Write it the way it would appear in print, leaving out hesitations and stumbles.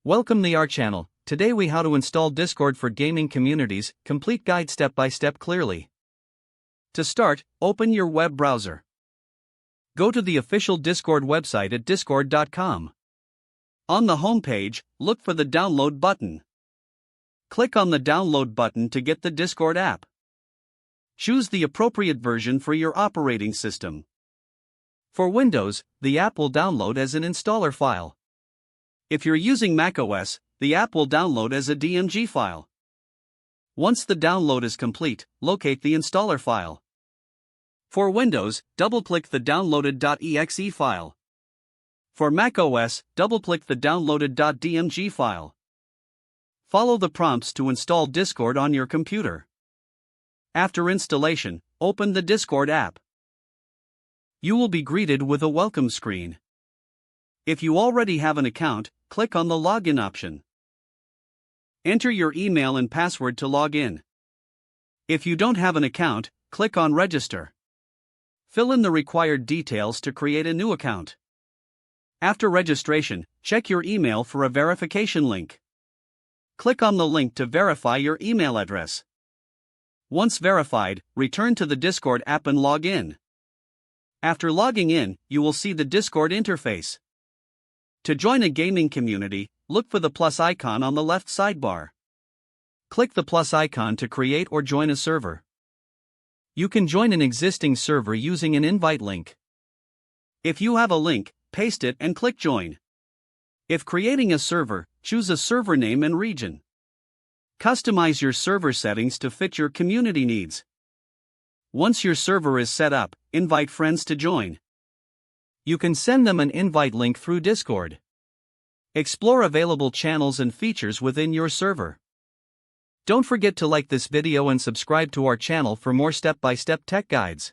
Welcome to our channel. Today we how to install Discord for gaming communities, complete guide step by step clearly. To start, open your web browser. Go to the official Discord website at discord.com. On the home page, look for the download button. Click on the download button to get the Discord app. Choose the appropriate version for your operating system. For Windows, the app will download as an installer file. If you're using macOS, the app will download as a DMG file. Once the download is complete, locate the installer file. For Windows, double-click the downloaded.exe file. For macOS, double-click the downloaded.dmg file. Follow the prompts to install Discord on your computer. After installation, open the Discord app. You will be greeted with a welcome screen. If you already have an account, click on the login option. Enter your email and password to log in. If you don't have an account, click on register. Fill in the required details to create a new account. After registration, check your email for a verification link. Click on the link to verify your email address. Once verified, return to the Discord app and log in. After logging in, you will see the Discord interface. To join a gaming community, look for the plus icon on the left sidebar. Click the plus icon to create or join a server. You can join an existing server using an invite link. If you have a link, paste it and click join. If creating a server, choose a server name and region. Customize your server settings to fit your community needs. Once your server is set up, invite friends to join. You can send them an invite link through Discord. Explore available channels and features within your server. Don't forget to like this video and subscribe to our channel for more step-by-step tech guides.